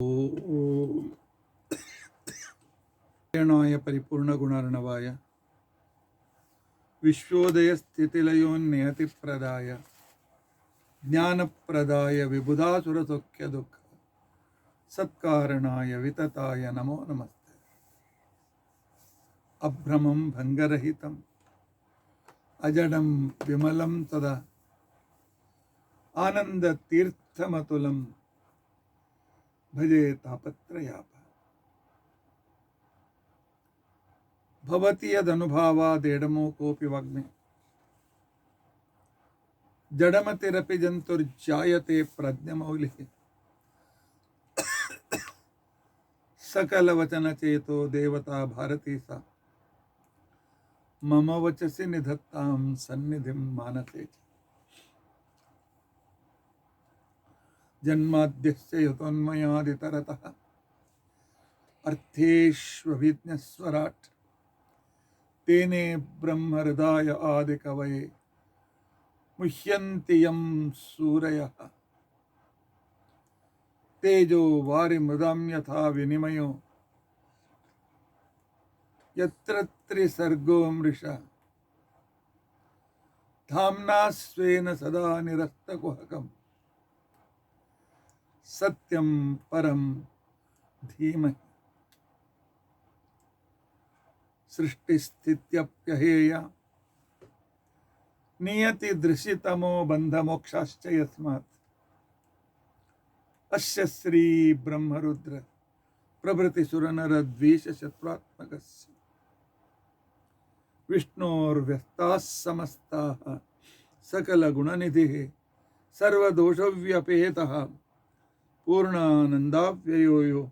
ओम नारायणाय परिपूर्णगुणार्णवाय विश्वोदयस्थितिलयोन्नियतिप्रदाय ज्ञानप्रदाय विबुधासुरसौख्यदुःख सत्कारणाय वितताय नमो नमस्ते। अभ्रमं भङ्गरहितम् अजडं विमलं तदा आनन्दतीर्थमतुलं भजे तापत्रयापः। भवति यदनुभावादेडमो कोऽपि वाग्मे जडमतिरपि जन्तुर्जायते प्रज्ञमौलिः। सकलवचनचेतो देवता भारती सा मम वचसि निधत्तां सन्निधिं मानसे च। जन्माद्यस्य यतोन्मयादितरतः अर्थेष्वभिज्ञस्वराट् तेने ब्रह्महृदाय आदिकवये मुह्यन्ति यं सूरयः। तेजो वारिमृदां यथा विनिमयो यत्र त्रिसर्गो मृषा धाम्ना स्वेन सदा निरस्तकुहकं सत्यं परं धीमहि। सृष्टिस्थित्यप्यहेया नियतिदृशितमो बन्धमोक्षाश्च यस्मात् अस्य श्री ब्रह्मरुद्र प्रभृतिसुरनरद्वीषशत्रुत्मकस्य विष्णोर्व्यस्ताः समस्ताः सकलगुणनिधिः सर्वदोषव्यपेतः पूर्णानन्दाव्ययो यो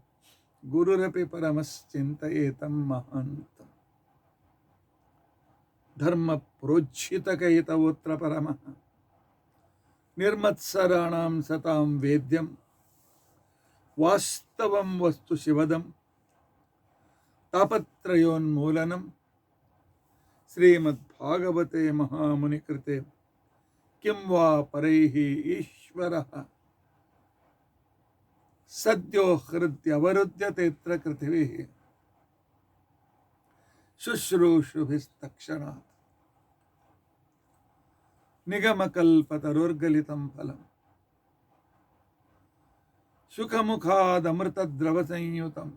गुरुरपि परमश्चिन्तयेतं महान्तम्। धर्मप्रोज्झितकैतवोऽत्र परमः निर्मत्सराणां सतां वेद्यं वास्तवं वस्तु शिवदं तापत्रयोन्मूलनं श्रीमद्भागवते महामुनिकृते किं वा परैः ईश्वरः सद्यो हृद्यवरुध्यतेऽत्र पृथिवीः शुश्रूषुभिस्तक्षणात् निगमकल्पतरोर्गलितं फलम् सुखमुखादमृतद्रवसंयुतं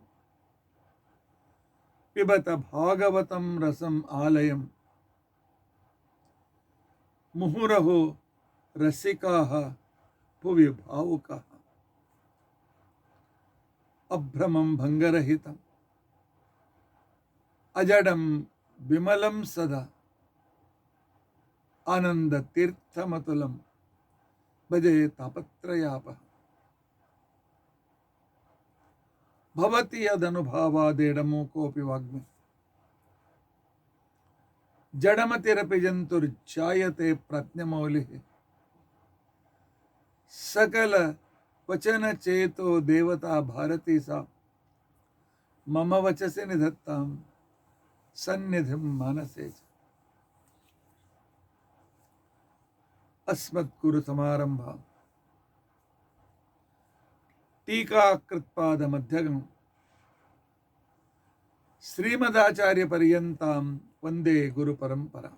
पिबत भागवतं रसम् आलयम् मुहुरहो रसिकाः भुवि भावुकाः। अभ्रमं भङ्गरहितम् अजडं विमलं सदा आनन्दतीर्थमतुलं भजे तापत्रयापः। भवति यदनुभावादेडमो कोऽपि वाग्मे जडमतिरपि जन्तुर्जायते प्रज्ञमौलिः। सकल वचनचेतो देवता भारती सा मम वचसि निधत्तां सन्निधिं मानसे च। अस्मद्गुरुसमारम्भां टीकाकृत्पादमध्यगं श्रीमदाचार्यपर्यन्तां वन्दे गुरुपरम्परां।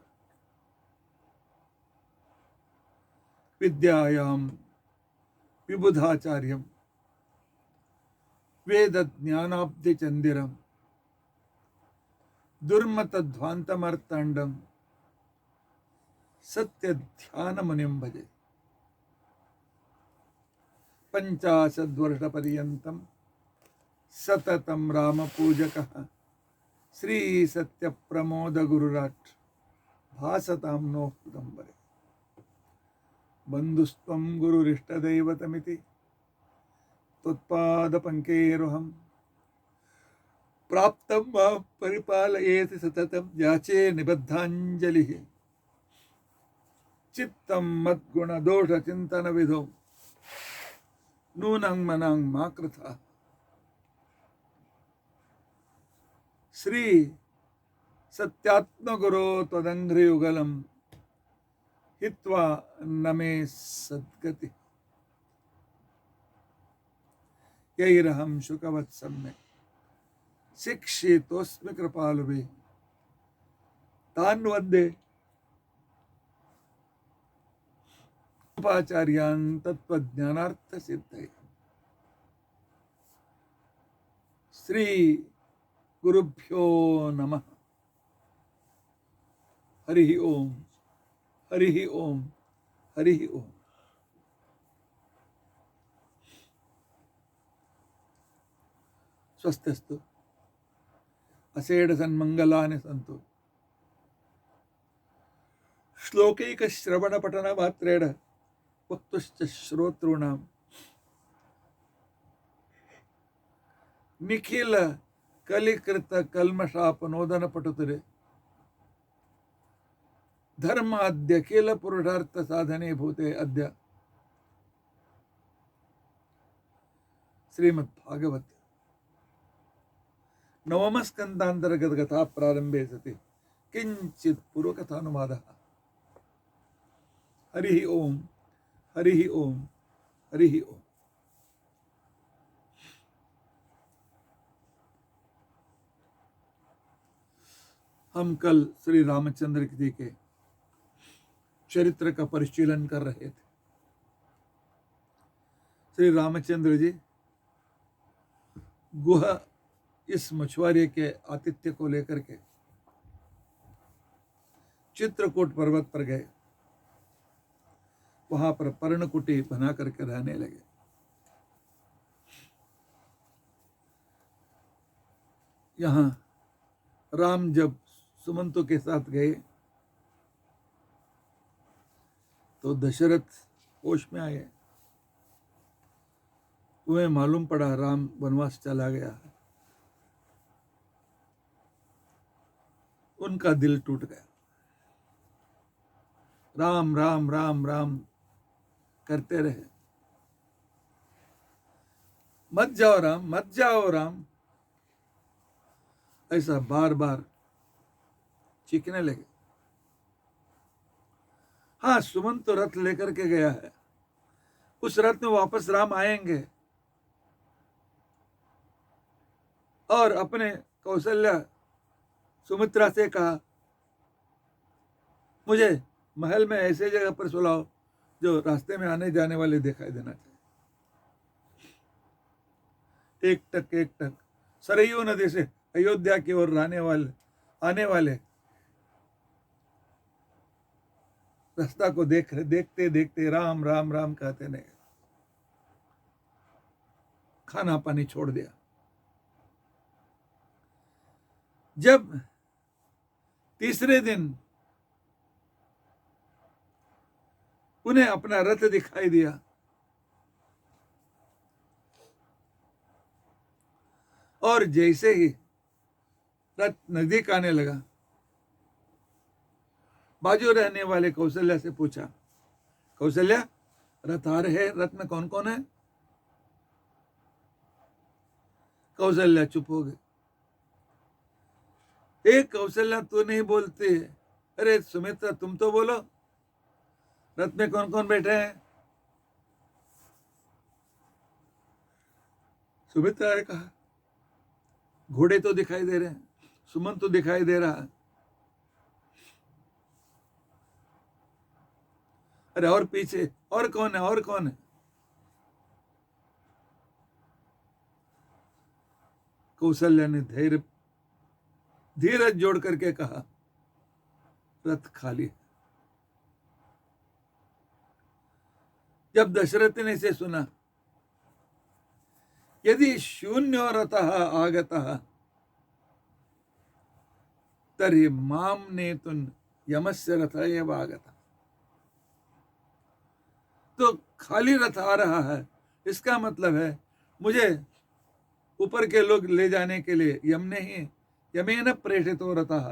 विद्यायां विबुधाचार्यं वेदज्ञानाब्धिचन्दिरं दुर्मतध्वान्तमर्ताण्डं सत्यध्यानमुनिं भजे। 50 वर्षपर्यन्तं सततं रामपूजकः श्रीसत्यप्रमोदगुरुराट् भासतां नो हृदम्बरे। बन्धुस्त्वं गुरुरिष्टदैवतमिति त्वत्पादपङ्केरुहं प्राप्तं मां परिपालयेति सततं याचे निबद्धाञ्जलिः। चित्तं मद्गुणदोषचिन्तनविधौ नूनं मनां मा कृथा। श्री सत्यात्मगुरो त्वदङ्घ्रियुगलं हित्वा न मे सद्गति। यैरहं शुकवत् सम्यक् शिक्षितोऽस्मि कृपालुभिः तान् वन्दे उपाचार्यान् तत्त्वज्ञानार्थ सिद्धये। श्री गुरुभ्यो नमः। हरि ओम, हरि ओम, हरि ओम। स्वस्तिस्तु असेड सन्मंगलानि सन्तु। श्लोकैक श्रवण पठन मात्रेण वक्तुश्च श्रोतॄणां निखिल कलिकृत कल्मषापनोदन पटुतुरे धर्माद्य किल पुरुषार्थ साधने भूते अद्य श्रीमद्भागवत नवम स्कंदांतर्गत कथा प्रारंभे सति किंचित पूर्वकथानुवादः। हरि ओम, हरि ओम, हरि ओम। हम कल श्री रामचंद्र जी के चरित्र का परिशीलन कर रहे थे। श्री रामचंद्र जी गुह इस मछुआरे के आतिथ्य को लेकर के चित्रकूट पर्वत पर गए। वहां पर पर्णकुटी बना करके रहने लगे। यहां राम जब सुमंतों के साथ गए तो दशरथ होश में आए। उन्हें मालूम पड़ा राम वनवास चला गया है। उनका दिल टूट गया। राम राम राम राम करते रहे। मत जाओ राम, मत जाओ राम, ऐसा बार बार चीखने लगे। हाँ, सुमंत तो रथ लेकर के गया है। उस रथ में वापस राम आएंगे और अपने कौशल्या सुमित्रा से कहा, मुझे महल में ऐसे जगह पर सुलाओ जो रास्ते में आने जाने वाले दिखाई देना चाहिए। एक टक सरयू नदी से अयोध्या की ओर आने वाले रास्ता को देखते देखते राम राम राम कहते नहीं, खाना पानी छोड़ दिया। जब तीसरे दिन उन्हें अपना रथ दिखाई दिया और जैसे ही रथ नजदीक आने लगा, बाजू रहने वाले कौशल्या से पूछा, कौशल्या रथ आ रहे, रथ में कौन कौन है? कौशल्या चुप हो गई। एक कौशल्या तो नहीं बोलती है। अरे सुमित्रा तुम तो बोलो, रथ में कौन कौन बैठे हैं? सुमित्रा ने कहा, घोड़े तो दिखाई दे रहे हैं, सुमंत तो दिखाई दे रहा है। अरे और पीछे और कौन है, और कौन है? कौशल्या ने धीरज जोड़ करके कहा, रथ खाली है। जब दशरथ ने इसे सुना, यदि शून्यो रथः आगतः तर्हि माम नेतुन यमस्य रथ एव आगतः। तो खाली रथ आ रहा है, इसका मतलब है मुझे ऊपर के लोग ले जाने के लिए यमेन प्रेषितो रथः,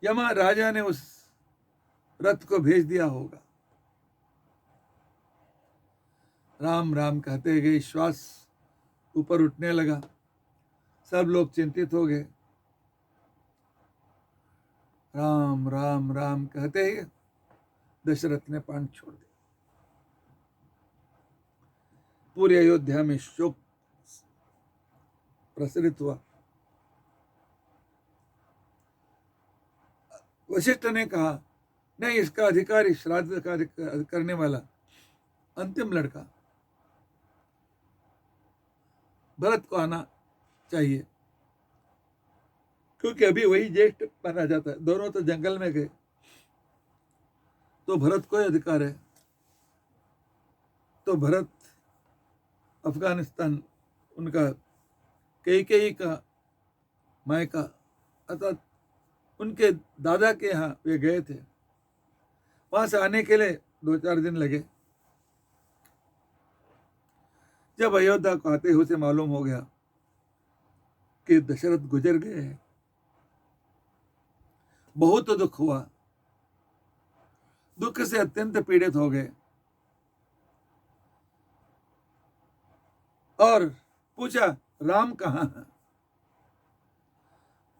यमा राजा ने उस रथ को भेज दिया होगा। राम राम कहते गए, श्वास ऊपर उठने लगा। सब लोग चिंतित हो गए। राम राम राम कहते ही दशरथ ने प्राण छोड़ दिया। पूरी अयोध्या में शोक प्रसारित हुआ। वशिष्ठ ने कहा, नहीं, इसका अधिकारी, श्राद्ध कार्य करने वाला अंतिम लड़का भरत को आना चाहिए, क्योंकि अभी वही ज्येष्ठ माना जाता है। दोनों तो जंगल में गए, तो भरत को ही अधिकार है। तो भरत अफगानिस्तान, उनका कैकेयी का मायका, अर्थात उनके दादा के यहाँ वे गए थे। वहां से आने के लिए 2-4 दिन लगे। जब अयोध्या को आते ही उसे मालूम हो गया कि दशरथ गुजर गए हैं, बहुत दुख हुआ, दुख से अत्यंत पीड़ित हो गए और पूछा, राम कहाँ है?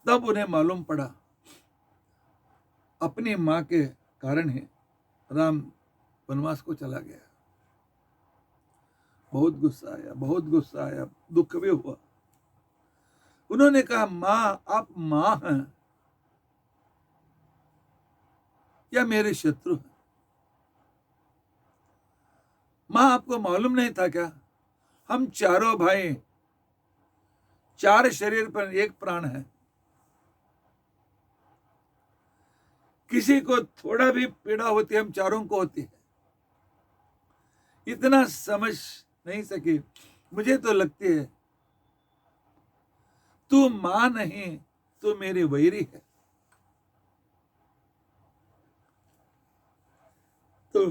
तब उन्हें मालूम पड़ा, अपनी मां के कारण ही राम वनवास को चला गया। बहुत गुस्सा आया, बहुत गुस्सा आया, दुख भी हुआ। उन्होंने कहा, मां, आप मां हैं या मेरे शत्रु हैं? मां, आपको मालूम नहीं था क्या? हम चारों भाई, 4 शरीर पर 1 प्राण है। किसी को थोड़ा भी पीड़ा होती है, हम चारों को होती है। इतना समझ नहीं सकी। मुझे तो लगती है तू मां नहीं, तू मेरी वैरी है। तो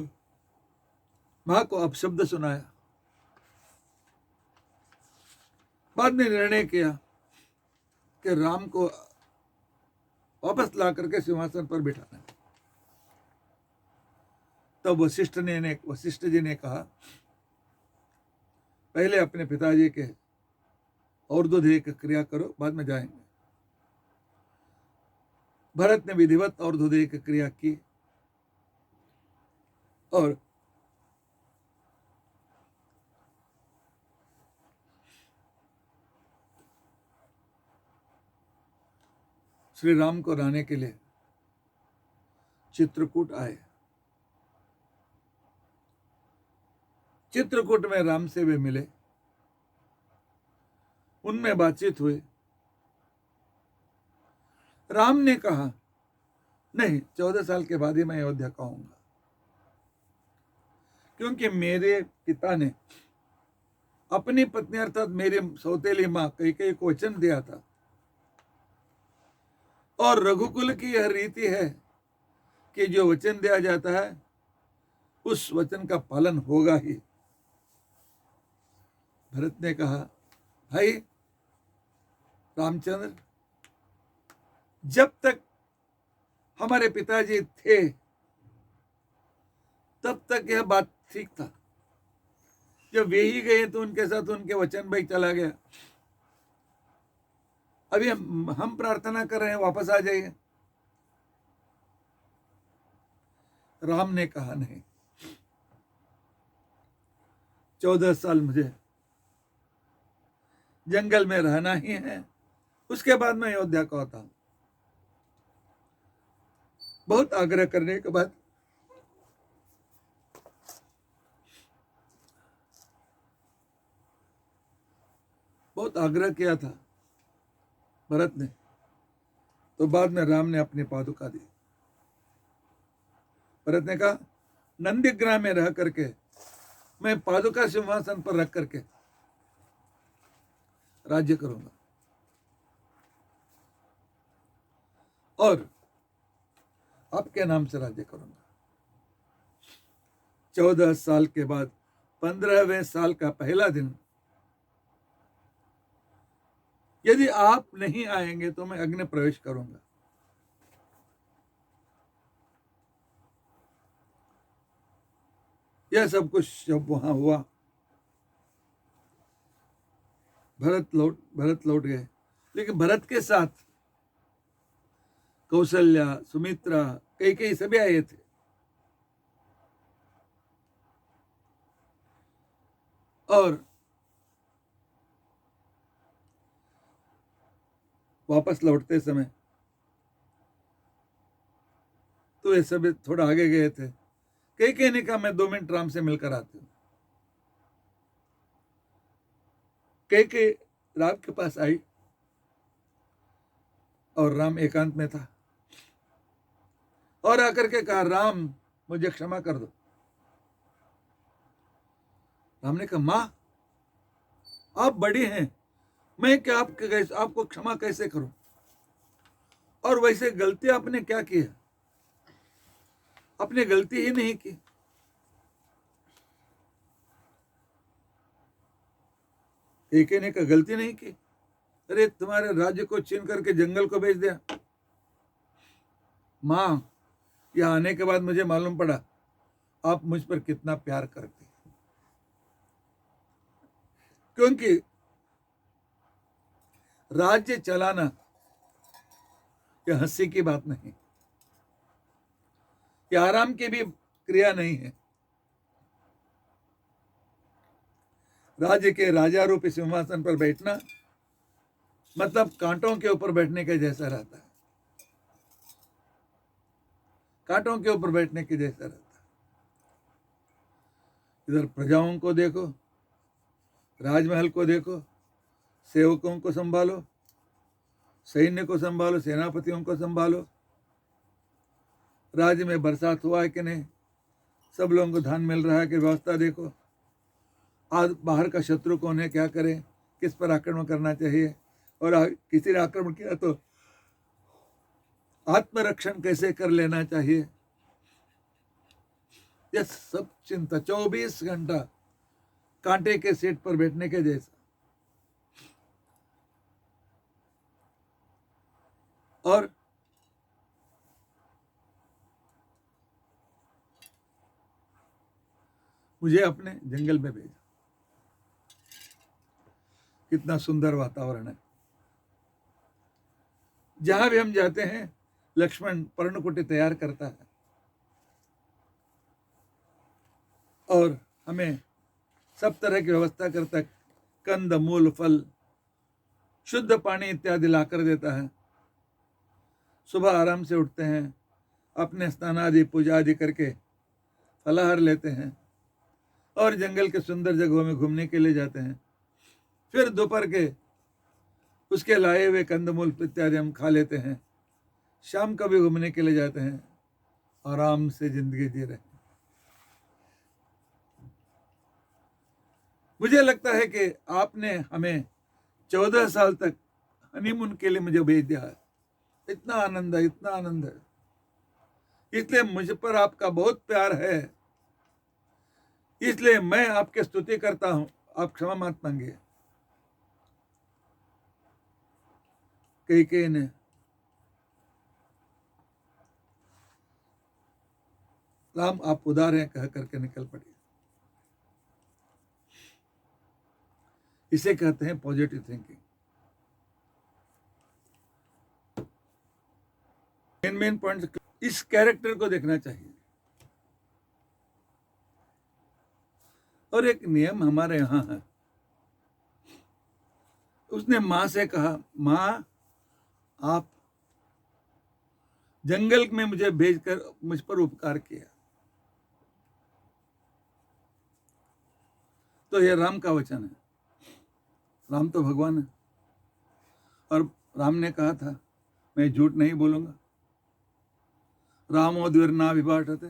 मां को अपशब्द सुनाया। बाद में निर्णय किया कि राम को वापस ला करके सिंहासन पर बिठाना है। तब वशिष्ठ जी ने कहा, पहले अपने पिताजी के और्ध्वदेह की क्रिया करो, बाद में जाएंगे। भरत ने विधिवत और्ध्वदेह की क्रिया की और श्री राम को लाने के लिए चित्रकूट आए। चित्रकूट में राम से वे मिले, उनमें बातचीत हुई। राम ने कहा, नहीं, 14 साल के बाद ही मैं अयोध्या का आऊंगा, क्योंकि मेरे पिता ने अपनी पत्नी अर्थात मेरी सौतेली मां कैकेयी को वचन दिया था, और रघुकुल की यह रीति है कि जो वचन दिया जाता है उस वचन का पालन होगा ही। भरत ने कहा, भाई रामचंद्र, जब तक हमारे पिताजी थे तब तक यह बात ठीक था। जब वे ही गए तो उनके साथ उनके वचन भाई चला गया। अभी हम प्रार्थना कर रहे हैं, वापस आ जाइए। राम ने कहा, नहीं, 14 साल मुझे जंगल में रहना ही है, उसके बाद मैं अयोध्या को आता हूं। बहुत आग्रह करने के बाद बहुत आग्रह किया था भरत ने, तो बाद में राम ने अपनी पादुका दी। भरत ने कहा, नंदीग्राम में रह करके मैं पादुका सिंहासन पर रख करके राज्य करूंगा और आपके नाम से राज्य करूंगा। 14 साल के बाद 15वें साल का पहला दिन, यदि आप नहीं आएंगे तो मैं अग्नि प्रवेश करूंगा। यह सब कुछ जब वहां हुआ, भरत लौट गए, लेकिन भरत के साथ कौशल्या, सुमित्रा, कैकेयी सभी आए थे। और वापस लौटते समय तो ये सब थोड़ा आगे गए थे। कई ने कहा मैं 2 मिनट राम से मिलकर आती हूँ। कई राम के पास आई और राम एकांत में था और आकर के कहा राम मुझे क्षमा कर दो। राम ने कहा माँ आप बड़ी हैं, मैं क्या आपको क्षमा कैसे करूं, और वैसे गलती आपने क्या की है, आपने गलती ही नहीं की। एक ने कहा गलती नहीं की, अरे तुम्हारे राज्य को छीन करके जंगल को भेज दिया। मां यहां आने के बाद मुझे मालूम पड़ा आप मुझ पर कितना प्यार करते, क्योंकि राज्य चलाना यह हंसी की बात नहीं, यह आराम की भी क्रिया नहीं है। राज्य के राजा रूपी सिंहासन पर बैठना मतलब कांटों के ऊपर बैठने के जैसा रहता है, कांटों के ऊपर बैठने के जैसा रहता है। इधर प्रजाओं को देखो, राजमहल को देखो, सेवकों को संभालो, सैन्य को संभालो, सेनापतियों को संभालो, राज्य में बरसात हुआ है कि नहीं, सब लोगों को धान मिल रहा है कि व्यवस्था देखो, आज बाहर का शत्रु कौन है, क्या करें, किस पर आक्रमण करना चाहिए, और किसी ने आक्रमण किया तो आत्मरक्षण कैसे कर लेना चाहिए, यह सब चिंता 24 घंटा कांटे के सीट पर बैठने के जैसा। और मुझे अपने जंगल में भेजा, कितना सुंदर वातावरण है। जहां भी हम जाते हैं लक्ष्मण पर्णकुटी तैयार करता है और हमें सब तरह की व्यवस्था करता है, कंद मूल फल शुद्ध पानी इत्यादि लाकर देता है। सुबह आराम से उठते हैं, अपने स्नान आदि पूजा आदि करके फलाहार लेते हैं और जंगल के सुंदर जगहों में घूमने के लिए जाते हैं। फिर दोपहर के उसके लाए हुए कंदमूल इत्यादि हम खा लेते हैं। शाम का भी घूमने के लिए जाते हैं, आराम से जिंदगी जी रहे हैं। मुझे लगता है कि आपने हमें 14 साल तक हनीमून के लिए मुझे भेज दिया है। इतना आनंद है, इतना आनंद है, इसलिए मुझ पर आपका बहुत प्यार है, इसलिए मैं आपकी स्तुति करता हूं, आप क्षमा मत मांगिए। कई ने राम आप उदार हैं कह करके निकल पड़ी। इसे कहते हैं पॉजिटिव थिंकिंग। मेन पॉइंट, इस कैरेक्टर को देखना चाहिए। और एक नियम हमारे यहां है, उसने मां से कहा मां आप जंगल में मुझे भेजकर मुझ पर उपकार किया, तो यह राम का वचन है। राम तो भगवान है और राम ने कहा था मैं झूठ नहीं बोलूंगा, रामो द्विर्ना विभाषते,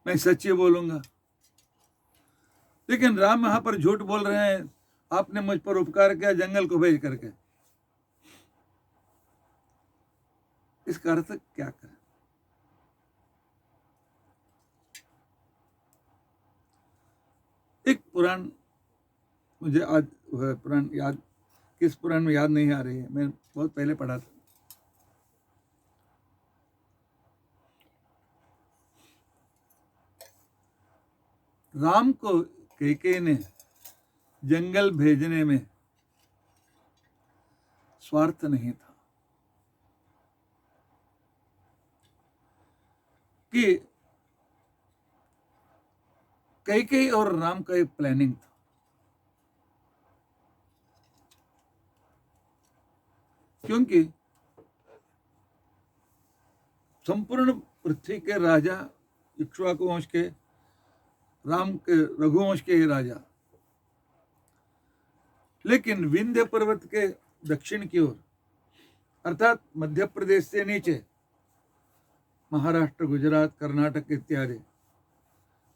मैं सच्ची बोलूंगा। लेकिन राम यहां पर झूठ बोल रहे हैं, आपने मुझ पर उपकार किया जंगल को भेज करके, इसका अर्थ क्या करें। एक पुराण मुझे आज पुराण याद, किस पुराण में याद नहीं आ रही है, मैं बहुत पहले पढ़ा था। राम को कैकेयी ने जंगल भेजने में स्वार्थ नहीं था कि कैकेयी और राम का एक प्लानिंग था। क्योंकि संपूर्ण पृथ्वी के राजा इक्ष्वाकु वंश के, राम के रघुवंश के राजा, लेकिन विंध्य पर्वत के दक्षिण की ओर अर्थात मध्य प्रदेश से नीचे महाराष्ट्र, गुजरात, कर्नाटक इत्यादि,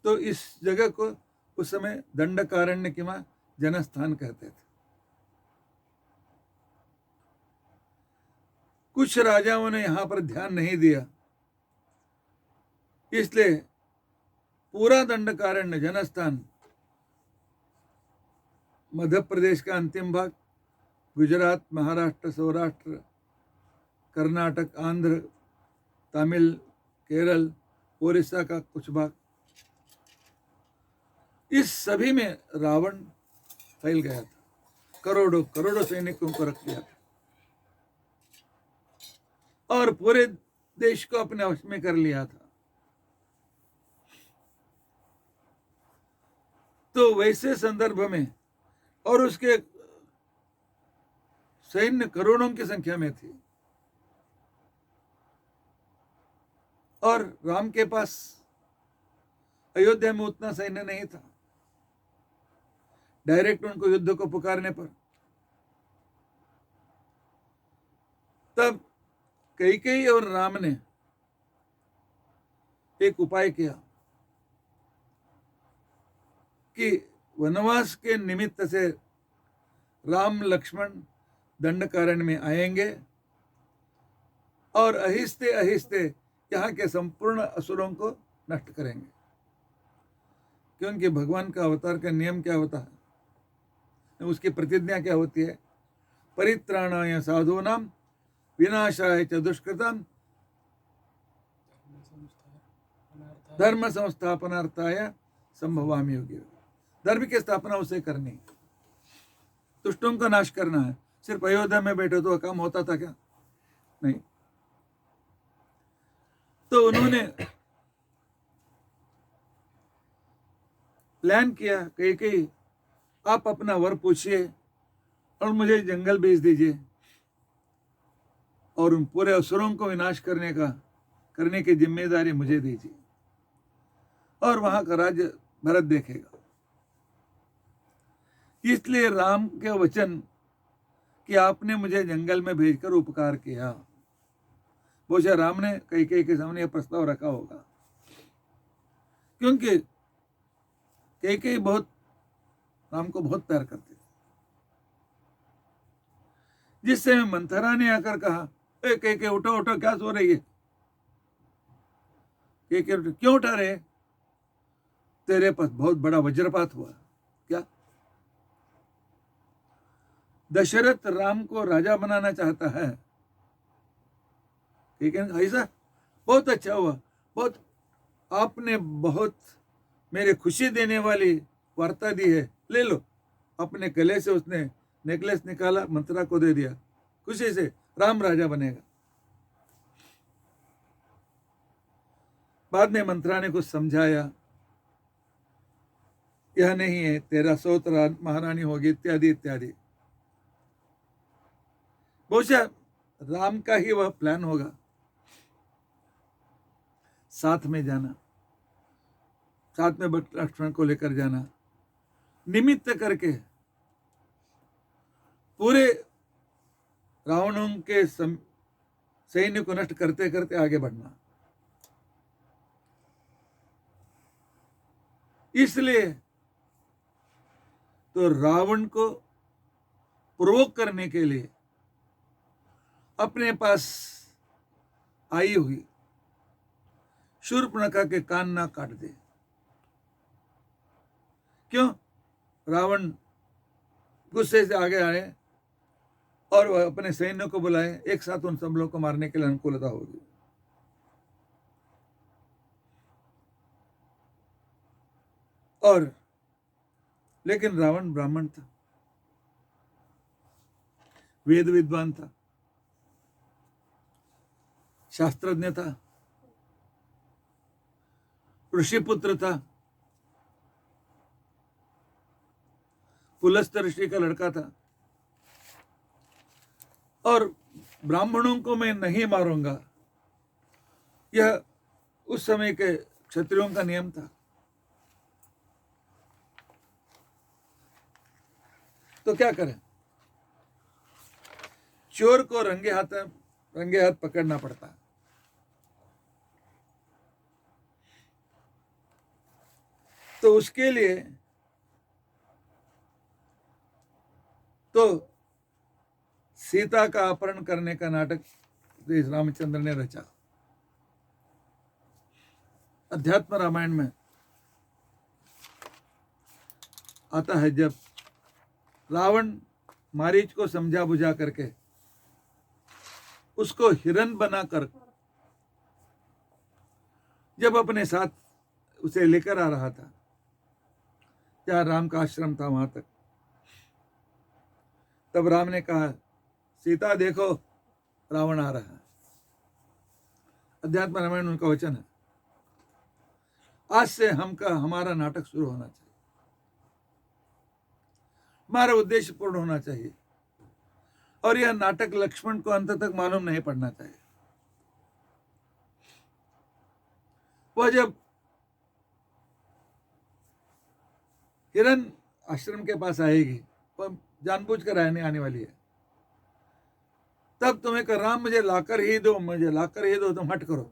तो इस जगह को उस समय दंडकारण्य किंवा जनस्थान कहते थे। कुछ राजाओं ने यहां पर ध्यान नहीं दिया, इसलिए पूरा दंडकारण्य जनस्थान, मध्य प्रदेश का अंतिम भाग, गुजरात, महाराष्ट्र, सौराष्ट्र, कर्नाटक, आंध्र, तमिल, केरल, ओडिशा का कुछ भाग, इस सभी में रावण फैल गया था। करोड़ों करोड़ों सैनिकों को रख लिया था और पूरे देश को अपने वश में कर लिया था। तो वैसे संदर्भ में, और उसके सैन्य करोड़ों की संख्या में थी, और राम के पास अयोध्या में उतना सैन्य नहीं था। डायरेक्ट उनको युद्ध को पुकारने पर तब कैकेयी और राम ने एक उपाय किया कि वनवास के निमित्त से राम लक्ष्मण दंडकारण्य में आएंगे और आहिस्ते आहिस्ते यहाँ के संपूर्ण असुरों को नष्ट करेंगे। क्योंकि भगवान का अवतार का नियम क्या होता है, उसकी प्रतिज्ञा क्या होती है? परित्राणाय साधूनां विनाशाय च दुष्कृतां धर्म संस्थापनार्थाय संभवामि युगे। धर्म की स्थापना उसे करनी, दुष्टों का नाश करना है। सिर्फ अयोध्या में बैठे तो काम होता था क्या? नहीं। तो उन्होंने प्लान किया, कैकेयी आप अपना वर पूछिए और मुझे जंगल भेज दीजिए और उन पूरे असुरों को विनाश करने की जिम्मेदारी मुझे दीजिए और वहां का राज्य भरत देखेगा। इसलिए राम के वचन कि आपने मुझे जंगल में भेजकर उपकार किया, बहुशः राम ने कैकेयी के सामने यह प्रस्ताव रखा होगा, क्योंकि कैकेयी राम को बहुत प्यार करते थे। जिससे मंथरा ने आकर कहा, ए कैकेयी उठो उठो, क्या सो रही है? कैकेयी उठो, क्यों उठा रहे? तेरे पास बहुत बड़ा वज्रपात हुआ। क्या? दशरथ राम को राजा बनाना चाहता है। कैकेयी ऐसा? बहुत अच्छा हुआ, आपने बहुत मेरे खुशी देने वाली वार्ता दी है, ले लो। अपने गले से उसने नेकलेस निकाला, मंथरा को दे दिया। खुशी से राम राजा बनेगा। बाद में मंथरा ने कुछ समझाया, यह नहीं है, तेरा सौत महारानी होगी, इत्यादि इत्यादि। बहुशः राम का ही वह प्लान होगा, साथ में जाना, साथ में लक्ष्मण को लेकर जाना, निमित्त करके पूरे रावणों के सैन्य को नष्ट करते करते आगे बढ़ना। इसलिए तो रावण को प्रोवोक करने के लिए अपने पास आई हुई शूर्पणखा के कान ना काट दे। क्यों? रावण गुस्से से आगे आए और वह अपने सैन्य को बुलाए, एक साथ उन सब लोगों को मारने के लिए अनुकूलता होगी। और लेकिन रावण ब्राह्मण था, वेद विद्वान था, शास्त्रज्ञ था, ऋषि पुत्र था, पुलस्त ऋषि का लड़का था और ब्राह्मणों को मैं नहीं मारूंगा, यह उस समय के क्षत्रियों का नियम था। तो क्या करें, चोर को रंगे हाथ पकड़ना पड़ता है। तो उसके लिए तो सीता का अपहरण करने का नाटक श्री रामचंद्र ने रचा। अध्यात्म रामायण में आता है, जब रावण मारीच को समझा बुझा करके उसको हिरण बनाकर जब अपने साथ उसे लेकर आ रहा था, जहां राम का आश्रम था वहां तक, तब राम ने कहा, सीता देखो रावण आ रहा है। अध्यात्म रामायण उनका वचन है। आज से हमारा नाटक शुरू होना चाहिए, हमारा उद्देश्य पूर्ण होना चाहिए, और यह नाटक लक्ष्मण को अंत तक मालूम नहीं पड़ना चाहिए। वह जब हिरण आश्रम के पास आएगी, वह जानबूझकर आने वाली है, तब तुम्हें कह, राम मुझे लाकर ही दो, मुझे लाकर ही दो, तुम हट करो।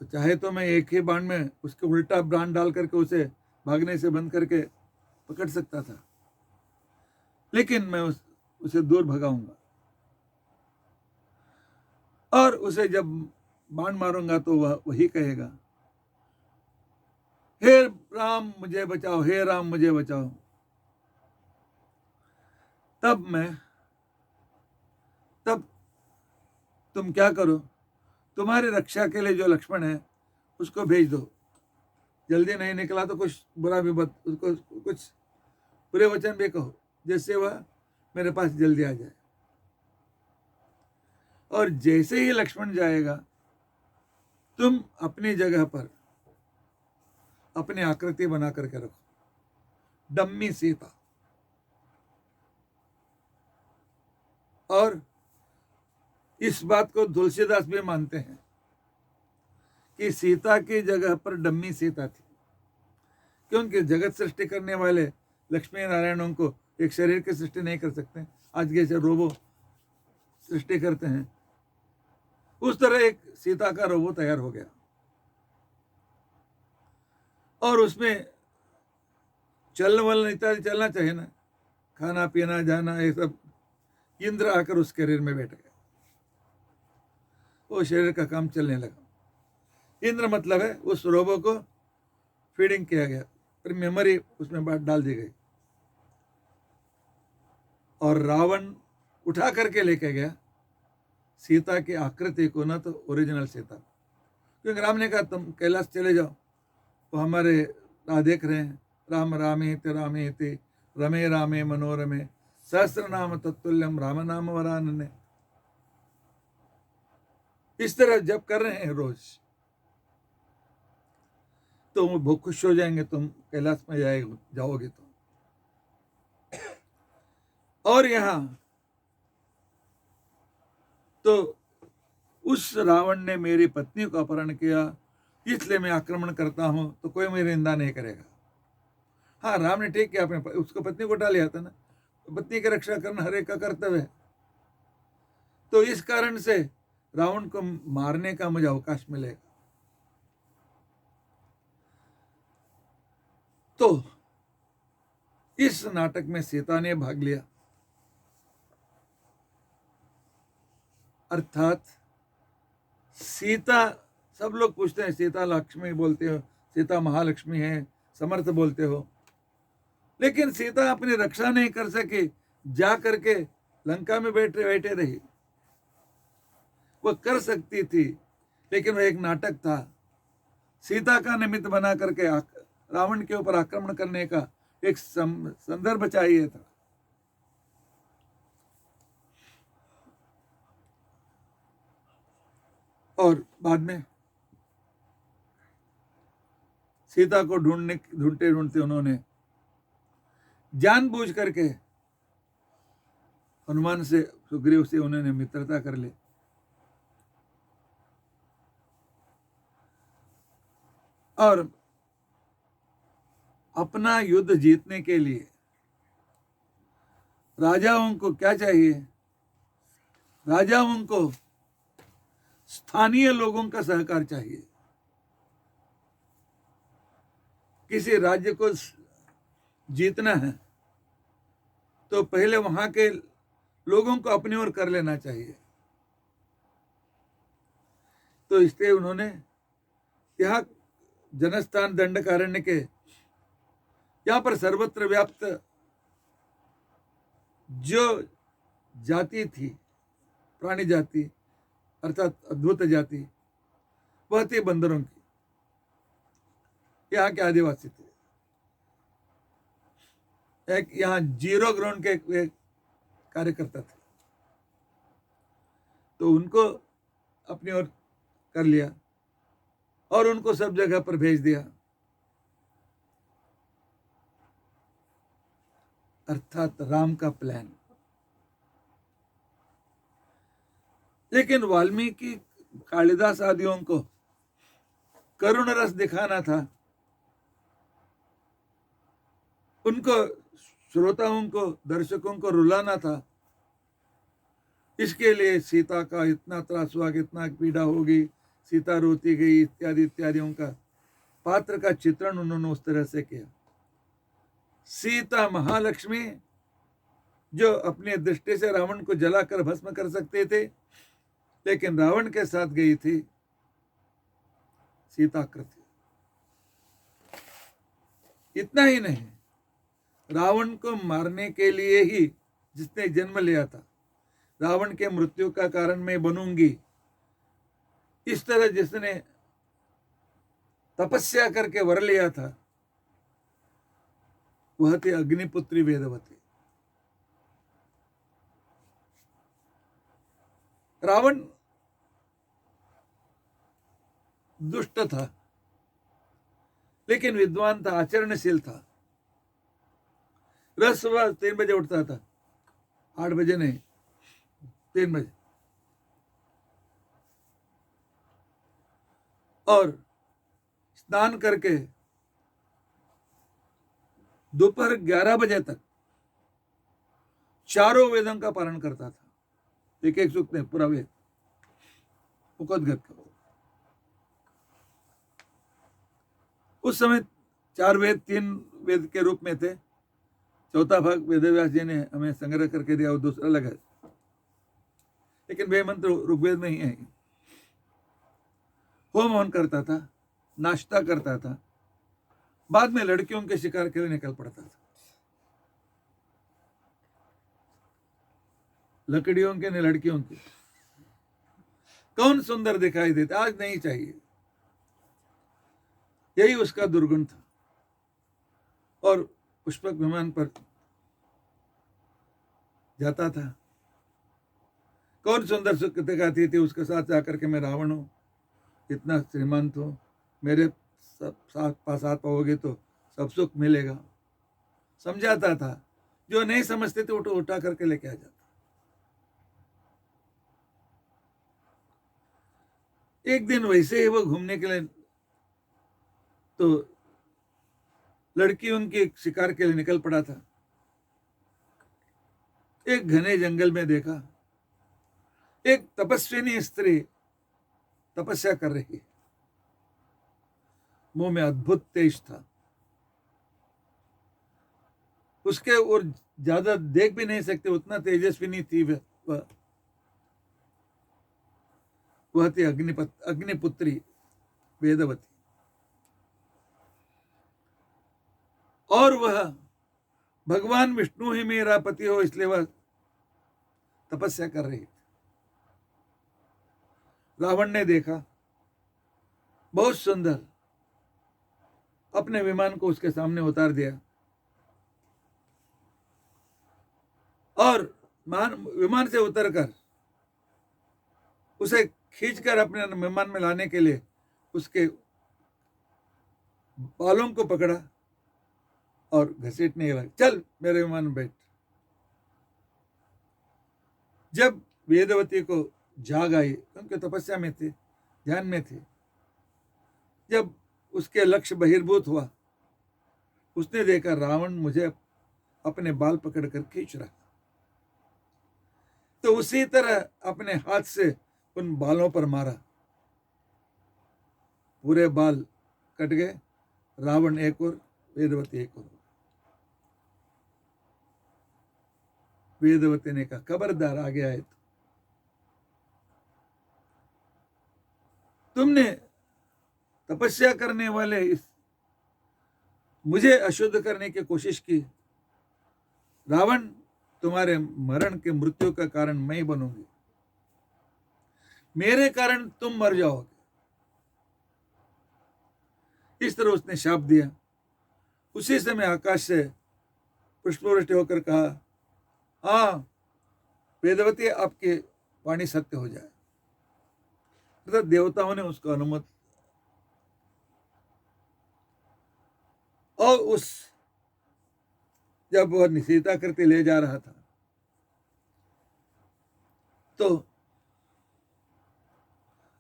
तो चाहे तो मैं एक ही बाण में उसके उल्टा बाण डाल करके उसे भागने से बंद करके पकड़ सकता था, लेकिन मैं उसे दूर भगाऊंगा, और उसे जब बाण मारूंगा तो वह वही कहेगा, हे राम मुझे बचाओ, हे राम मुझे बचाओ। तब तुम क्या करो, तुम्हारी रक्षा के लिए जो लक्ष्मण है उसको भेज दो। जल्दी नहीं निकला तो कुछ बुरा भी उसको कुछ बुरे वचन भी कहो, जिससे वह मेरे पास जल्दी आ जाए। और जैसे ही लक्ष्मण जाएगा, तुम अपनी जगह पर अपनी आकृति बना करके रखो, डम्मी सीता। और इस बात को तुलसीदास भी मानते हैं कि सीता की जगह पर डम्मी सीता थी, क्योंकि जगत सृष्टि करने वाले लक्ष्मी नारायणों को एक शरीर की सृष्टि नहीं कर सकते। आज जैसे रोबो सृष्टि करते हैं, उस तरह एक सीता का रोबो तैयार हो गया, और उसमें चलने वाला इत्यादि चलना चाहिए ना, खाना पीना जाना ये सब। इंद्र आकर उस शरीर में बैठ गया, वो शरीर का काम चलने लगा। इंद्र मतलब है उस रोबो को फीडिंग किया गया, फिर मेमोरी उसमें बात डाल दी गई, और रावण उठा करके लेके गया सीता की आकृति को, ना तो ओरिजिनल सीता। क्योंकि राम ने कहा तुम कैलाश चले जाओ, वो हमारे राह देख रहे हैं, राम रामेति रमे रामे मनोरमे सहस्र नाम तत्तुल्यम राम नाम वरानने। इस तरह जब कर रहे हैं रोज, तो वो बहुत खुश हो जाएंगे, तुम कैलाश में जाओगे तो। और यहां तो उस रावण ने मेरी पत्नी को अपहरण किया, इसलिए मैं आक्रमण करता हूं, तो कोई मेरी निंदा नहीं करेगा। हाँ, राम ने ठीक किया, अपने उसको पत्नी को उठा लिया था ना, पत्नी की रक्षा करना हर एक का कर्तव्य है। तो इस कारण से रावण को मारने का मुझे अवकाश मिलेगा। तो इस नाटक में सीता ने भाग लिया, अर्थात सीता, सब लोग पूछते हैं सीता लक्ष्मी बोलते हो, सीता महालक्ष्मी है, समर्थ बोलते हो, लेकिन सीता अपनी रक्षा नहीं कर सकी, जा करके लंका में बैठे बैठे रही। वह कर सकती थी, लेकिन वह एक नाटक था। सीता का निमित्त बना करके रावण के ऊपर आक्रमण करने का एक संदर्भ चाहिए था। और बाद में सीता को ढूंढते ढूंढते उन्होंने जानबूझ करके हनुमान से, सुग्रीव से उन्होंने मित्रता कर ली। और अपना युद्ध जीतने के लिए राजाओं को क्या चाहिए? राजाओं को स्थानीय लोगों का सहकार चाहिए। किसी राज्य को जीतना है तो पहले वहां के लोगों को अपनी ओर कर लेना चाहिए। तो इसलिए उन्होंने यहाँ जनस्थान दंडकारण्य के यहाँ पर सर्वत्र व्याप्त जो जाति थी, प्राणी जाति अर्थात अद्भुत जाति, वह थी बंदरों की। यहाँ के आदिवासी थे। एक यहाँ जीरो ग्राउंड के एक कार्यकर्ता थे, तो उनको अपनी ओर कर लिया और उनको सब जगह पर भेज दिया। अर्थात राम का प्लान। लेकिन वाल्मीकि कालिदास आदियों को करुण रस दिखाना था, उनको श्रोताओं को, दर्शकों को रुलाना था। इसके लिए सीता का इतना त्रास हुआ, इतना पीड़ा होगी, सीता रोती गई, इत्यादि इत्यादियों का पात्र का चित्रण उन्होंने उस तरह से किया। सीता महालक्ष्मी जो अपनी दृष्टि से रावण को जलाकर भस्म कर सकते थे, लेकिन रावण के साथ गई थी सीताकृति। इतना ही नहीं, रावण को मारने के लिए ही जिसने जन्म लिया था, रावण के मृत्यु का कारण मैं बनूंगी, इस तरह जिसने तपस्या करके वर लिया था, वह थी अग्निपुत्री वेदवती। रावण दुष्ट था, लेकिन विद्वान था, आचरणशील था। रोज सुबह 3 बजे उठता था, 8 बजे नहीं, 3 बजे, और स्नान करके दोपहर 11 बजे तक चारों वेदों का पारण करता था। एक एक सूक्त नहीं, पूरा वेद मुखोद्गत का। उस समय 4 वेद 3 वेद के रूप में थे। चौथा भाग वेदव्यास जी ने हमें संग्रह करके दिया, और दूसरा लगा, लेकिन वे मंत्र ऋग्वेद में ही है। होम हवन करता था, नाश्ता करता था, बाद में लड़कियों के शिकार के लिए निकल पड़ता था। लकड़ियों के ने लड़कियों के, कौन सुंदर दिखाई देता, आज नहीं चाहिए, यही उसका दुर्गुण था। और पुष्पक विमान पर जाता था, कौन सुंदर सुख दिखाती थी, उसके साथ जाकर के मैं रावण हूं, इतना श्रीमंत हूं, मेरे पास हाथ पाओगे तो सब सुख मिलेगा। समझाता था, जो नहीं समझते थे उठा करके लेके आ जाता। एक दिन वैसे ही वो घूमने के लिए, तो लड़की उनके शिकार के लिए निकल पड़ा था। एक घने जंगल में देखा एक तपस्विनी स्त्री तपस्या कर रही, मुंह में अद्भुत तेज था, उसके और ज्यादा देख भी नहीं सकते, उतना तेजस्विनी थी वह थी अग्निपुत्री वेदवती। और वह भगवान विष्णु ही मेरा पति हो, इसलिए वह तपस्या कर रही थी। रावण ने देखा, बहुत सुंदर, अपने विमान को उसके सामने उतार दिया और विमान से उतरकर उसे खींचकर अपने विमान में लाने के लिए उसके बालों को पकड़ा और घसीटने लगा, चल मेरे विमान में बैठ। जब वेदवती को जाग आई, क्योंकि तपस्या में थे, ध्यान में थे, जब उसके लक्ष्य बहिर्भूत हुआ, उसने देखा रावण मुझे अपने बाल पकड़कर खींच रहा, तो उसी तरह अपने हाथ से उन बालों पर मारा, पूरे बाल कट गए, रावण एक और, वेदवती एक और। वेदवती ने कहा खबरदार आगे आए तो तुमने तपस्या करने वाले इस मुझे अशुद्ध करने की कोशिश की, रावण तुम्हारे मरण के मृत्यु का कारण मैं ही बनूंगी, मेरे कारण तुम मर जाओगे। इस तरह उसने शाप दिया। उसी समय आकाश से पुष्पवृष्टि होकर कहा, हाँ वेदवती आपकी वाणी सत्य हो जाए। अर्थात देवताओं ने उसको अनुमति, और उस जब वह सीता कृति ले जा रहा था तो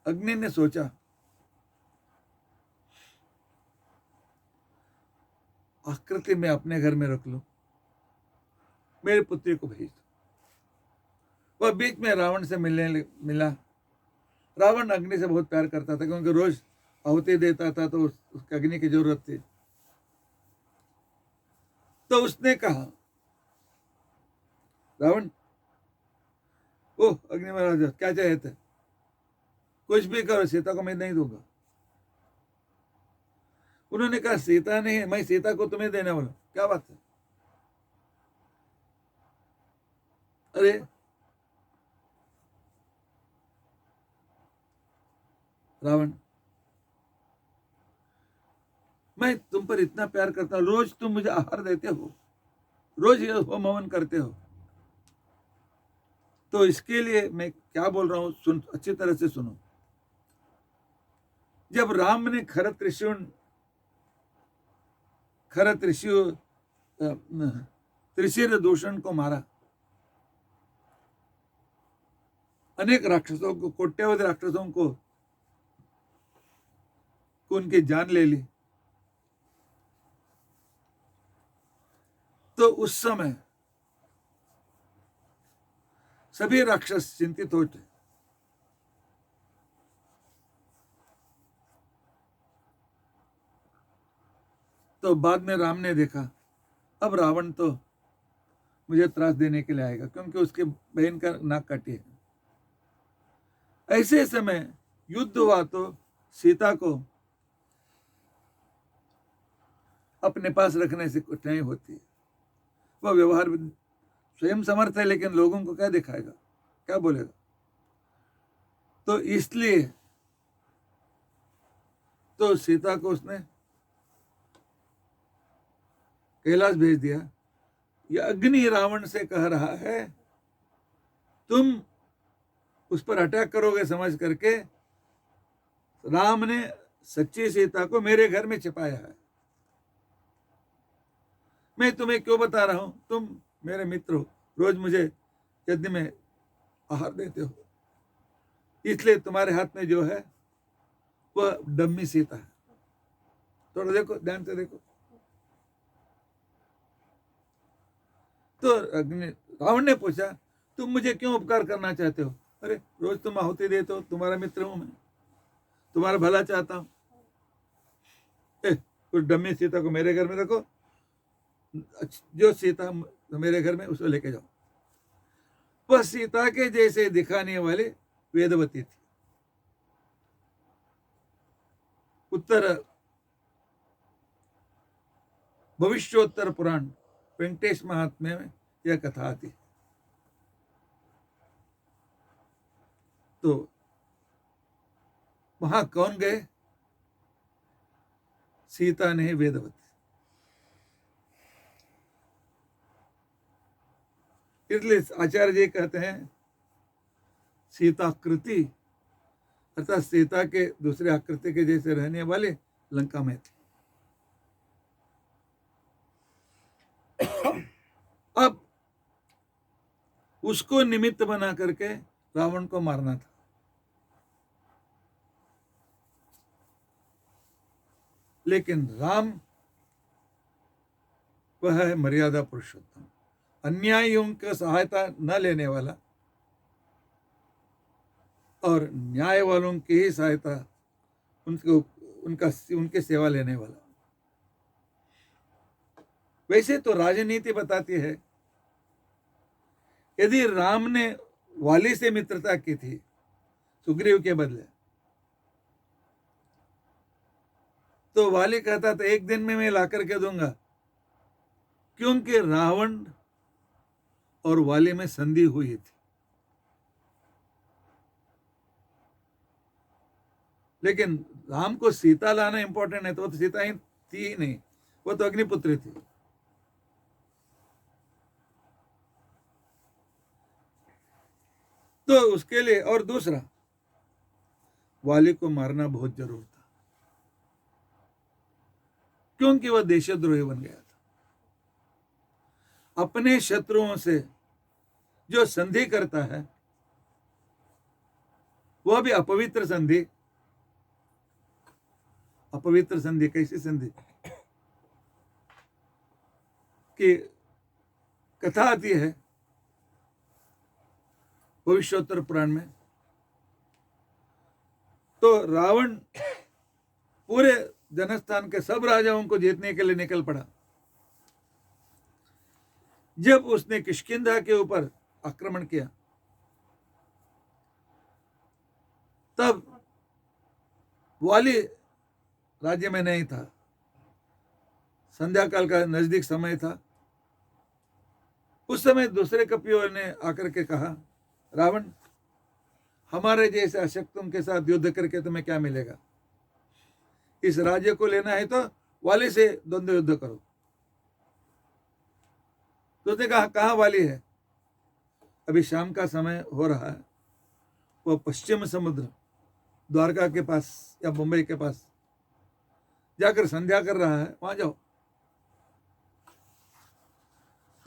अग्नि ने सोचा आकृति में अपने घर में रख लूं, मेरे पुत्री को भेज दो। वह बीच में रावण से मिला। रावण अग्नि से बहुत प्यार करता था, क्योंकि रोज आहुति देता था, तो उसको अग्नि की जरूरत थी। तो उसने कहा, रावण, ओह अग्नि महाराज क्या चाहिए थे? कुछ भी करो, सीता को मैं नहीं दूंगा। उन्होंने कहा सीता नहीं, मैं सीता को तुम्हें देने वाला। क्या बात है? अरे रावण, मैं तुम पर इतना प्यार करता हूं, रोज तुम मुझे आहार देते हो, रोज ये होम हवन करते हो, तो इसके लिए मैं क्या बोल रहा हूं, सुन, अच्छी तरह से सुनो। जब राम ने खरत त्रिशिर दूषण को मारा, अनेक राक्षसों को, कोट्यावधि राक्षसों को उनकी जान ले ली, तो उस समय सभी राक्षस चिंतित होते। तो बाद में राम ने देखा अब रावण तो मुझे त्रास देने के लिए आएगा, क्योंकि उसके बहन का नाक काटी है। ऐसे समय युद्ध हुआ तो सीता को अपने पास रखने से कठिनाई होती है। वह व्यवहार स्वयं समर्थ है, लेकिन लोगों को क्या दिखाएगा, क्या बोलेगा? तो इसलिए तो सीता को उसने कैलाश भेज दिया। यह अग्नि रावण से कह रहा है तुम उस पर अटैक करोगे समझ करके राम ने सच्ची सीता को मेरे घर में छिपाया है। मैं तुम्हें क्यों बता रहा हूं, तुम मेरे मित्र हो, रोज मुझे यज्ञ में आहार देते हो, इसलिए तुम्हारे हाथ में जो है वह डम्मी सीता है। थोड़ा देखो, ध्यान से देखो। तो रावण ने पूछा तुम मुझे क्यों उपकार करना चाहते हो? अरे रोज तुम आहुति देते हो, तुम्हारा मित्र हूं मैं, तुम्हारा भला चाहता हूं। उस डम्मी सीता को मेरे घर में रखो, जो सीता मेरे घर में उसको लेके जाओ। वह सीता के जैसे दिखाने वाले वेदवती थी। उत्तर भविष्योत्तर पुराण वेंकटेश महात्म्य में यह कथा आती है। तो वहां कौन गए? सीता ने वेदवती। इसलिए आचार्य जी कहते हैं सीताकृति, अर्थात सीता के दूसरे आकृति के जैसे रहने वाले लंका में थे। अब उसको निमित्त बना करके रावण को मारना था। लेकिन राम वह है मर्यादा पुरुषोत्तम, अन्यायियों की सहायता न लेने वाला और न्याय वालों की ही सहायता, उनके सेवा लेने वाला। वैसे तो राजनीति बताती है, यदि राम ने वाली से मित्रता की थी सुग्रीव के बदले, तो वाली कहता था एक दिन में मैं ला करके दूंगा, क्योंकि रावण और वाली में संधि हुई थी। लेकिन राम को सीता लाना इंपॉर्टेंट है, तो वो तो सीता ही थी ही नहीं, वो तो अग्निपुत्री थी। तो उसके लिए, और दूसरा, वाली को मारना बहुत जरूर था, क्योंकि वह देशद्रोही बन गया था। अपने शत्रुओं से जो संधि करता है, वह भी अपवित्र संधि। अपवित्र संधि कैसी संधि कि कथा आती है भविष्योत्तर पुराण में। तो रावण पूरे जनस्थान के सब राजाओं को जीतने के लिए निकल पड़ा। जब उसने किष्किंधा के ऊपर आक्रमण किया, तब वाली राज्य में नहीं था, संध्या काल का नजदीक समय था। उस समय दूसरे कपियों ने आकर के कहा, रावण, हमारे जैसे अशक्तों के साथ युद्ध करके तुम्हें क्या मिलेगा? इस राज्य को लेना है तो वाली से द्वंद्व युद्ध करो। तो उसने कहा, कहाँ वाली है? अभी शाम का समय हो रहा है, वह पश्चिम समुद्र द्वारका के पास या मुंबई के पास जाकर संध्या कर रहा है, वहां जाओ।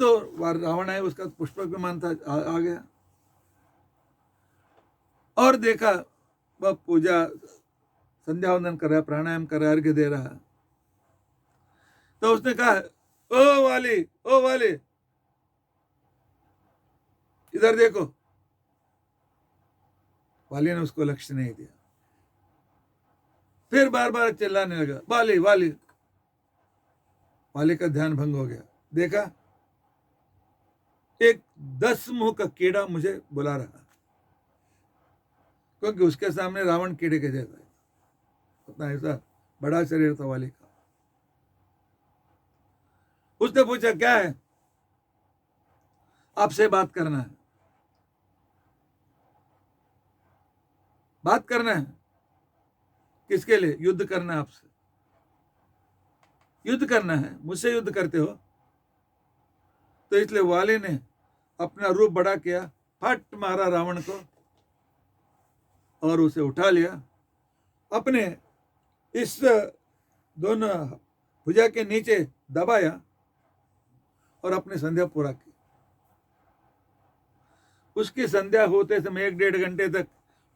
तो रावण है, उसका पुष्पक विमान था, आ गया और देखा वह पूजा संध्या वंदन कर रहा है, प्राणायाम कर रहा है, अर्घ्य दे रहा है। तो उसने कहा, ओ वाली, ओ वाली, इधर देखो। वाली ने उसको लक्ष्य नहीं दिया, फिर बार बार चिल्लाने लगा, वाली वाली। वाली का ध्यान भंग हो गया, देखा एक 10 मुंह का कीड़ा मुझे बुला रहा, क्योंकि उसके सामने रावण कीड़े के जैसा है, उतना ऐसा बड़ा शरीर था वाली का। उसने पूछा, क्या है? आपसे बात करना है। बात करना है किसके लिए? युद्ध करना है आपसे, युद्ध करना है, मुझसे युद्ध करते हो? तो इसलिए वाली ने अपना रूप बड़ा किया, फट मारा रावण को और उसे उठा लिया, अपने इस दोनों भुजा के नीचे दबाया और अपनी संध्या पूरा की। उसकी संध्या होते समय 1-1.5 घंटे तक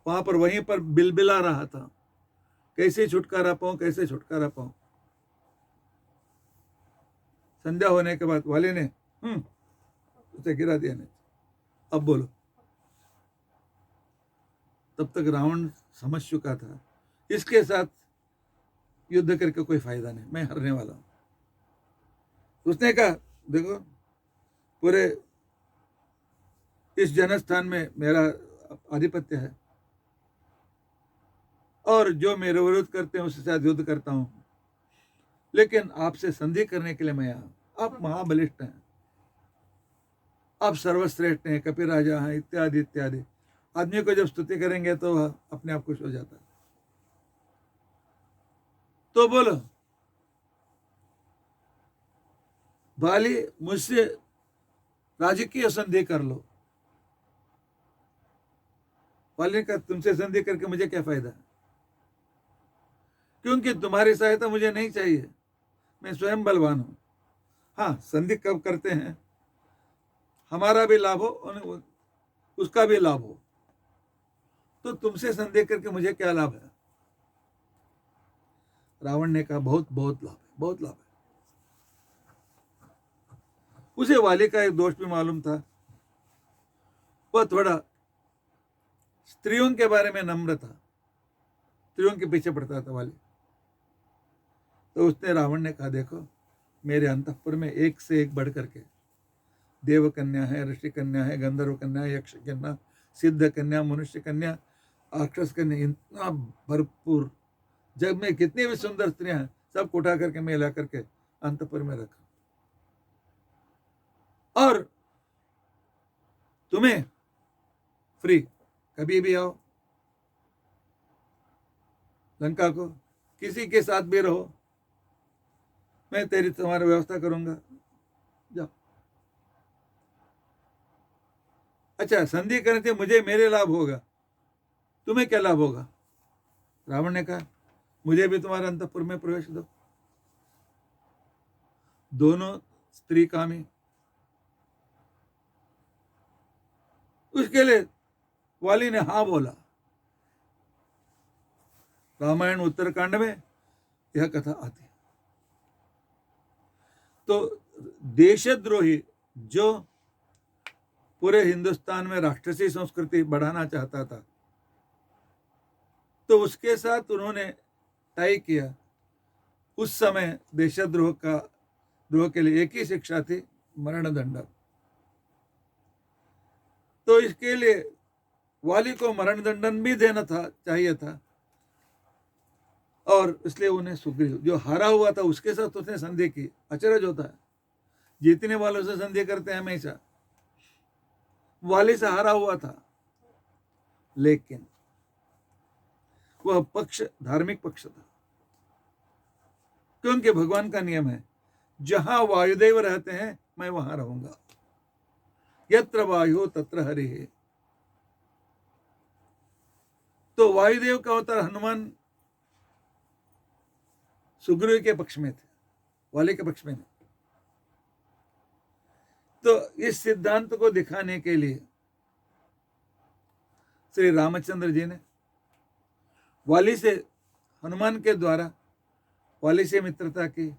वहां पर वहीं पर बिलबिला रहा था, कैसे छुटकारा पाऊं, कैसे छुटकारा पाऊं। संध्या होने के बाद वाली ने उसे गिरा दिया नहीं, अब बोलो। तब तक रावण समझ चुका था, इसके साथ युद्ध करके कोई फायदा नहीं, मैं हारने वाला हूं। उसने कहा, देखो पूरे इस जनस्थान में मेरा आधिपत्य है और जो मेरे विरोध करते हैं उसके साथ युद्ध करता हूं, लेकिन आपसे संधि करने के लिए मैं आया। आप महाबलिष्ठ हैं, आप सर्वश्रेष्ठ हैं, कपि राजा हैं, इत्यादि इत्यादि। आदमी को जब स्तुति करेंगे तो वह अपने आप खुश हो जाता है। तो बोलो, वाली मुझसे राजकीय संधि कर लो। वाली का, तुमसे संधि करके मुझे क्या फायदा? क्योंकि तुम्हारी सहायता मुझे नहीं चाहिए, मैं स्वयं बलवान हूं। हाँ, संधि कब करते हैं, हमारा भी लाभ हो, उसका भी लाभ हो, तो तुमसे संदेह करके मुझे क्या लाभ है? रावण ने कहा बहुत बहुत लाभ है, बहुत लाभ है। उसे वाली का एक दोष भी मालूम था, वह थोड़ा स्त्रियों के बारे में नम्र था, स्त्रियों के पीछे पड़ता था वाली। तो उसने रावण ने कहा देखो, मेरे अंतःपुर में एक से एक बढ़ करके देव कन्या है, ऋषि कन्या है, गंधर्व कन्या, यक्ष कन्या, सिद्ध कन्या, मनुष्य कन्या, राक्षस कन्या, इतना भरपूर, जग में कितनी भी सुंदर स्त्रियां हैं, सब उठा करके मैं ला करके अंतःपुर में रखा, और तुम्हें फ्री, कभी भी आओ लंका को, किसी के साथ भी रहो, मैं तेरी तुम्हारी व्यवस्था करूंगा, जाओ। अच्छा, संधि करने से मुझे मेरे लाभ होगा, तुम्हें क्या लाभ होगा? रावण ने कहा मुझे भी तुम्हारे अंतःपुर में प्रवेश दो। दोनों स्त्री कामी। उसके लिए वाली ने हाँ बोला। रामायण उत्तरकांड में यह कथा आती है। तो देशद्रोही जो पूरे हिंदुस्तान में राक्षसी संस्कृति बढ़ाना चाहता था, तो उसके साथ उन्होंने तय किया। उस समय देशद्रोह के लिए एक ही शिक्षा थी, मरणदंड। तो इसके लिए वाली को मरणदंडन भी देना था, चाहिए था, और इसलिए उन्हें सुग्रीव जो हारा हुआ था उसके साथ उसने संधि की। अचरज होता है, जीतने वालों से संधि करते हैं हमेशा। वाली से हारा हुआ था, लेकिन वह पक्ष धार्मिक पक्ष था, क्योंकि भगवान का नियम है जहां वायुदेव रहते हैं मैं वहां रहूंगा, यत्र वायु तत्र हरि है। तो वायुदेव का अवतार हनुमान सुग्रीव के पक्ष में थे, वाली के पक्ष में नहीं। तो इस सिद्धांत को दिखाने के लिए श्री रामचंद्र जी ने वाली से, हनुमान के द्वारा वाली से मित्रता की,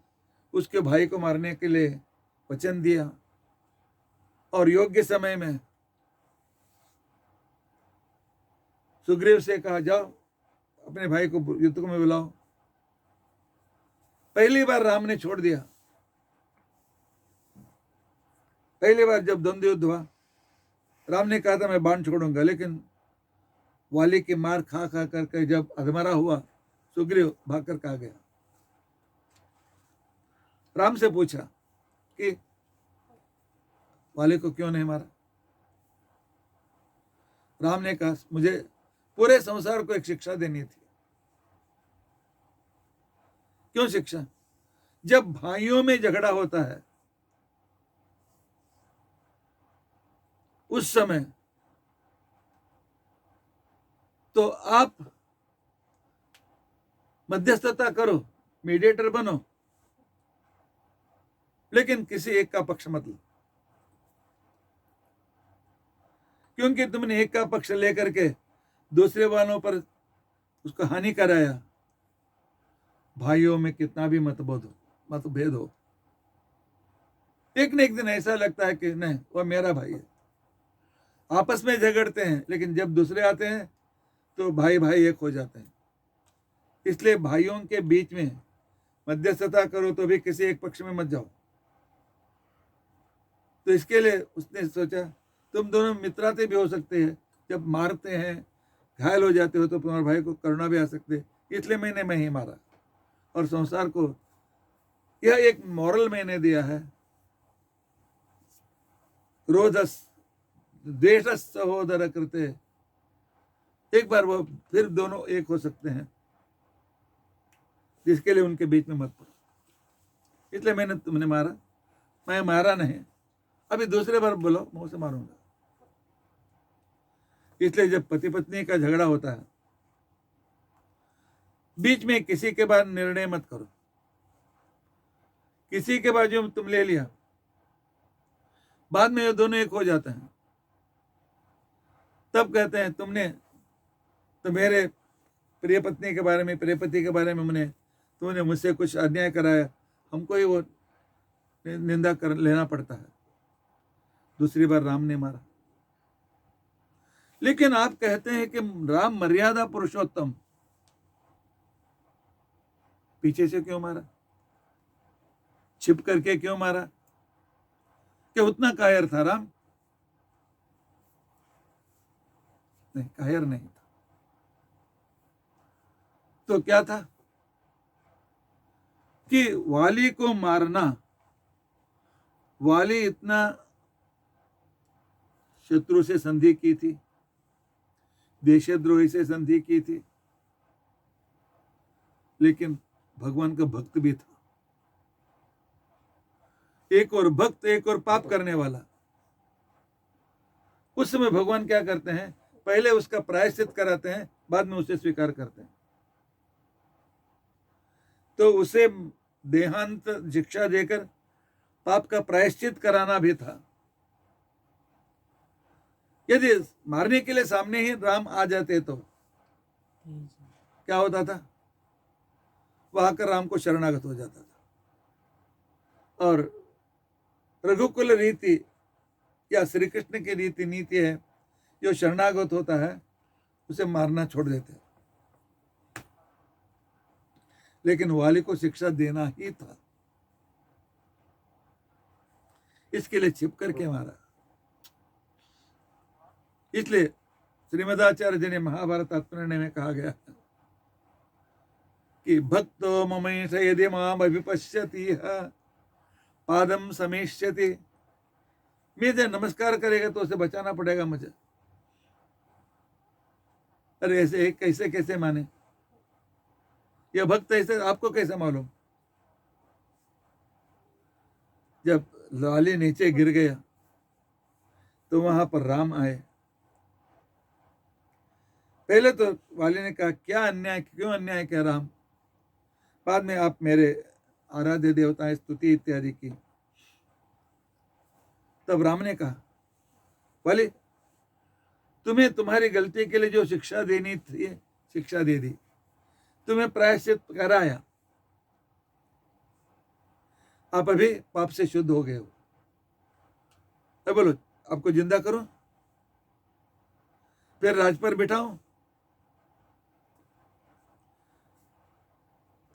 उसके भाई को मारने के लिए वचन दिया, और योग्य समय में सुग्रीव से कहा जाओ अपने भाई को युद्ध में बुलाओ। पहली बार राम ने छोड़ दिया। पहली बार जब द्वंद्व युद्ध हुआ, राम ने कहा था मैं बाण छोड़ूंगा, लेकिन वाली की मार खा खा करके जब अधमरा हुआ, सुग्रीव भाग कर कहा गया। राम से पूछा कि वाली को क्यों नहीं मारा? राम ने कहा मुझे पूरे संसार को एक शिक्षा देनी थी। क्यों शिक्षा? जब भाइयों में झगड़ा होता है उस समय तो आप मध्यस्थता करो, मीडिएटर बनो, लेकिन किसी एक का पक्ष मत लो, क्योंकि तुमने एक का पक्ष लेकर के दूसरे वालों पर उसको हानि कराया। भाइयों में कितना भी मतभेद हो, एक न एक दिन ऐसा लगता है कि नहीं वह मेरा भाई है। आपस में झगड़ते हैं, लेकिन जब दूसरे आते हैं तो भाई भाई एक हो जाते हैं। इसलिए भाइयों के बीच में मध्यस्थता करो तो भी किसी एक पक्ष में मत जाओ। तो इसके लिए उसने सोचा तुम दोनों मित्राते भी हो सकते हैं, जब मारते हैं घायल हो जाते हो तो तुम्हारे भाई को करुणा भी आ सकती है, इसलिए मैं ही मारा। और संसार को यह एक मॉरल मैंने दिया है, क्रोधस द्वेषस सहोदर कृते, एक बार वो फिर दोनों एक हो सकते हैं, जिसके लिए उनके बीच में मत पड़ो। इसलिए मैंने तुमने मारा, मैं मारा नहीं, अभी दूसरे बार बोलो मुंह से मारूंगा। इसलिए जब पति पत्नी का झगड़ा होता है, बीच में किसी के बाद निर्णय मत करो। किसी के बाद जो तुम ले लिया, बाद में ये दोनों एक हो जाते हैं। तब कहते हैं तुमने तो मेरे प्रिय पत्नी के बारे में, प्रिय पति के बारे में तुमने मुझसे कुछ अन्याय कराया, हमको ही वो निंदा कर लेना पड़ता है। दूसरी बार राम ने मारा। लेकिन आप कहते हैं कि राम मर्यादा पुरुषोत्तम, पीछे से क्यों मारा, छिप करके क्यों मारा? क्या उतना कायर था राम? नहीं, कायर नहीं था। तो क्या था कि वाली को मारना, वाली इतना शत्रु से संधि की थी, देशद्रोही से संधि की थी, लेकिन भगवान का भक्त भी था। एक और भक्त, एक और पाप करने वाला। उस समय भगवान क्या करते हैं, पहले उसका प्रायश्चित कराते हैं, बाद में उसे स्वीकार करते हैं। तो उसे देहांत शिक्षा देकर पाप का प्रायश्चित कराना भी था। यदि मारने के लिए सामने ही राम आ जाते तो क्या होता था? वह आकर राम को शरणागत हो जाता था। और रघुकुल रीति या श्री कृष्ण की रीति नीति है, जो शरणागत होता है उसे मारना छोड़ देते। लेकिन वाली को शिक्षा देना ही था, इसके लिए छिप करके मारा। इसलिए श्रीमदाचार्य जी ने महाभारत तात्पर्य में कहा गया कि भक्तो ममैष यदि माम अभिपश्यति पादम समेष्यति, मेरे नमस्कार करेगा तो उसे बचाना पड़ेगा मुझे। अरे ऐसे कैसे कैसे माने? यह भक्त ऐसे आपको कैसे मालूम? जब वाली नीचे गिर गया तो वहां पर राम आए। पहले तो वाली ने कहा क्या अन्याय, क्यों अन्याय किया राम? बाद में आप मेरे आराध्य देवताएं स्तुति इत्यादि की। तब राम ने कहा वाली, तुम्हें तुम्हारी गलती के लिए जो शिक्षा देनी थी शिक्षा दे दी, तुम्हें प्रायश्चित कराया, आप अभी पाप से शुद्ध हो गए हो। अब बोलो आपको जिंदा करूं, फिर राज पर बिठाऊं?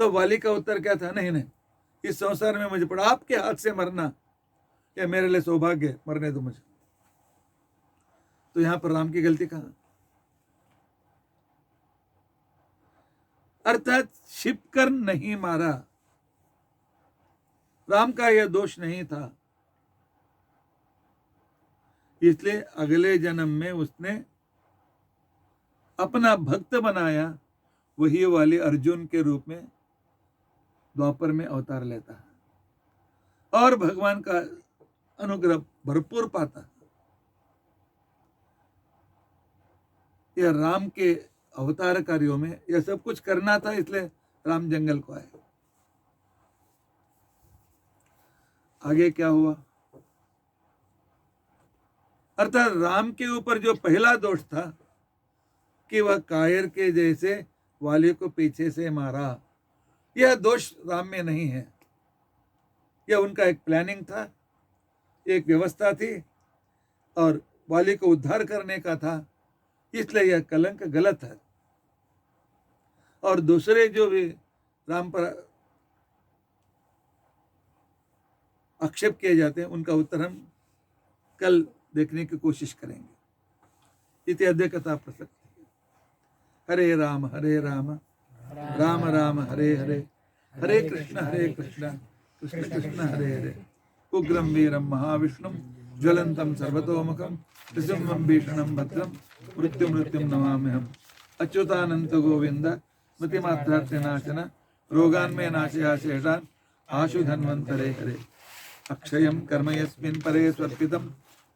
तो वाली का उत्तर क्या था? नहीं नहीं, इस संसार में मुझे पड़ा, आपके हाथ से मरना क्या मेरे लिए सौभाग्य, मरने दो मुझे। तो यहां पर राम की गलती कहां? अर्थात छिप कर नहीं मारा, राम का यह दोष नहीं था। इसलिए अगले जन्म में उसने अपना भक्त बनाया, वही वाली अर्जुन के रूप में द्वापर में अवतार लेता है और भगवान का अनुग्रह भरपूर पाता है। यह राम के अवतार कार्यों में यह सब कुछ करना था, इसलिए राम जंगल को आए। आगे क्या हुआ? अर्थात राम के ऊपर जो पहला दोष था कि वह कायर के जैसे वाली को पीछे से मारा, यह दोष राम में नहीं है। यह उनका एक प्लानिंग था, एक व्यवस्था थी और वाली को उद्धार करने का था, इसलिए यह कलंक गलत है। और दूसरे जो भी राम पर आक्षेप किए जाते हैं उनका उत्तर हम कल देखने की कोशिश करेंगे। इति अद्य कथा प्रसक्ति। हरे राम राम राम हरे हरे, हरे कृष्ण कृष्ण कृष्ण हरे हरे। उग्रं वीरं महाविष्णुं ज्वलन्तं सर्वतोमुखं त्रिशूलं भीषणं भद्रं मृत्युं नमाम्यहम्। अच्युतानंत गोविंद मतिमात्रार्थिनाशन रोगान्मे नाशया शेषान् आशु धन्वन्तरे हरे। अक्षयं कर्म यस्मिन् परे स्वर्पितं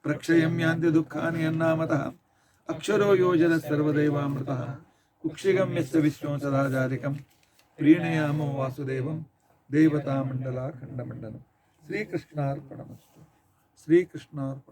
प्रक्षयं यान्ति दुःखानि यन्नामतः। अक्षरो योजन सर्वदैवामृतः कुक्षिगं यस्य विश्वं सदाचारिकं प्रीणयामो वासुदेवं देवतामण्डलाखण्डमण्डलम्। श्रीकृष्णार्पणमस्तु। श्रीकृष्णार्पणमस्तु।